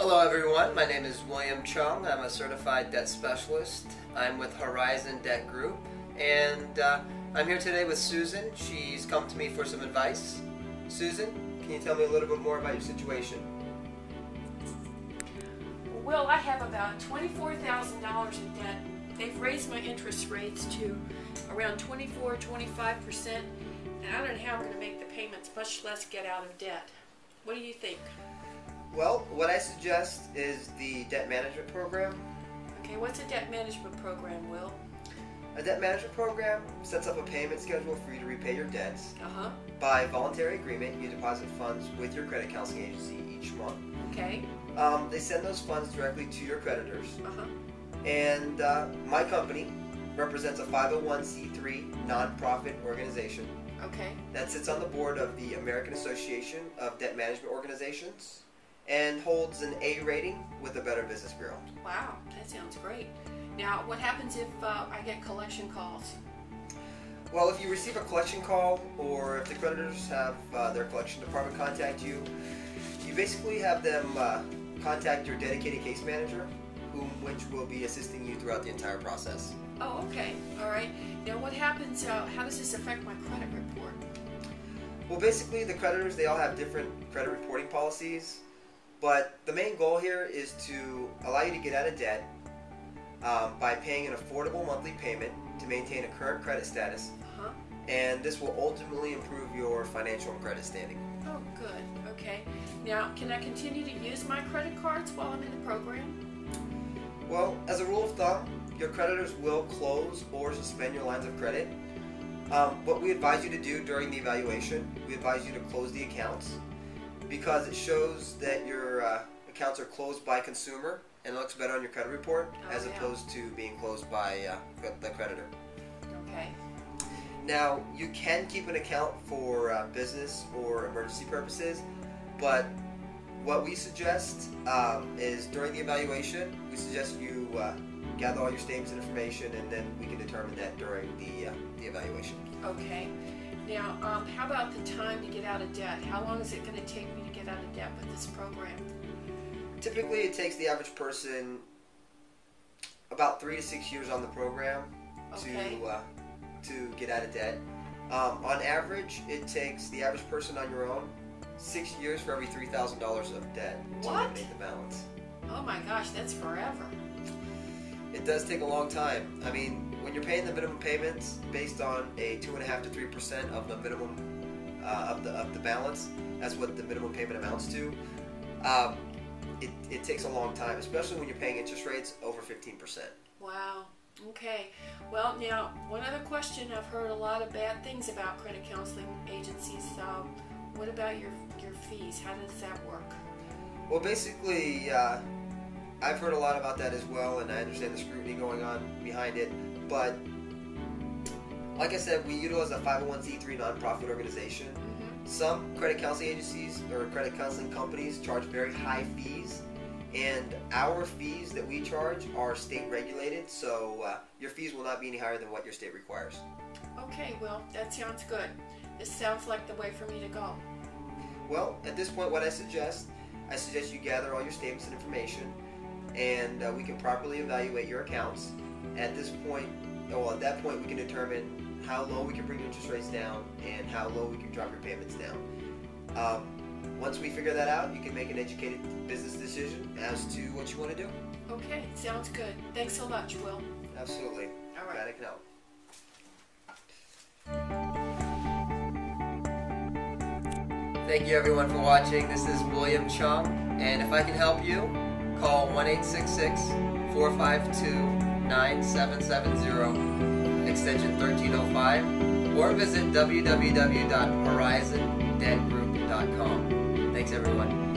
Hello everyone, my name is William Chung. I'm a certified debt specialist. I'm with Horizon Debt Group, and I'm here today with Susan. She's come to me for some advice. Susan, can you tell me a little bit more about your situation? Well, I have about $24,000 in debt. They've raised my interest rates to around 24–25%, and I don't know how I'm going to make the payments, much less get out of debt. What do you think? Well, what I suggest is the debt management program. Okay, what's a debt management program, Will? A debt management program sets up a payment schedule for you to repay your debts. Uh-huh. By voluntary agreement, you deposit funds with your credit counseling agency each month. Okay. They send those funds directly to your creditors. Uh-huh. And my company represents a 501c3 nonprofit organization Okay. that sits on the board of the American Association of Debt Management Organizations and holds an A rating with the Better Business Bureau. Wow, that sounds great. Now, what happens if I get collection calls? Well, if you receive a collection call or if the creditors have their collection department contact you, you basically have them contact your dedicated case manager, which will be assisting you throughout the entire process. Oh, okay. All right. Now, what happens, how does this affect my credit report? Well, basically, the creditors, they all have different credit reporting policies, but the main goal here is to allow you to get out of debt by paying an affordable monthly payment to maintain a current credit status, Uh-huh. and this will ultimately improve your financial and credit standing. Oh, good. Okay. Now, can I continue to use my credit cards while I'm in the program? Well, as a rule of thumb, your creditors will close or suspend your lines of credit. What we advise you to do during the evaluation, we advise you to close the accounts because it shows that your accounts are closed by consumer and it looks better on your credit report as opposed to being closed by the creditor. Okay. Now, you can keep an account for business or emergency purposes, but what we suggest is during the evaluation, we suggest you gather all your statements and information, and then we can determine that during the evaluation. Okay. Now, how about the time to get out of debt? How long is it going to take me to get out of debt with this program? Typically, it takes the average person about 3 to 6 years on the program to get out of debt. On average, it takes the average person on your own 6 years for every $3,000 of debt to eliminate the balance. Oh my gosh, that's forever. It does take a long time. I mean, when you're paying the minimum payments based on a 2.5% to 3% of the minimum of the balance, that's what the minimum payment amounts to. It takes a long time, especially when you're paying interest rates over 15%. Wow. Okay. Well, now, one other question. I've heard a lot of bad things about credit counseling agencies. What about your fees? How does that work? Well, basically, I've heard a lot about that as well, and I understand the scrutiny going on behind it. But like I said, we utilize a 501c3 nonprofit organization. Mm-hmm. Some credit counseling agencies or credit counseling companies charge very high fees, and our fees that we charge are state regulated, so your fees will not be any higher than what your state requires. Okay, well, that sounds good. This sounds like the way for me to go. Well, at this point, what I suggest you gather all your statements and information, and we can properly evaluate your accounts. At that point, we can determine how low we can bring interest rates down and how low we can drop your payments down. Once we figure that out, you can make an educated business decision as to what you want to do. Okay, sounds good. Thanks so much, Will. Absolutely. All right. Glad I can help. Thank you everyone for watching. This is William Chung, and if I can help you, call 1-866-452-9770, extension 1305, or visit www.horizondebtgroup.com. Thanks everyone.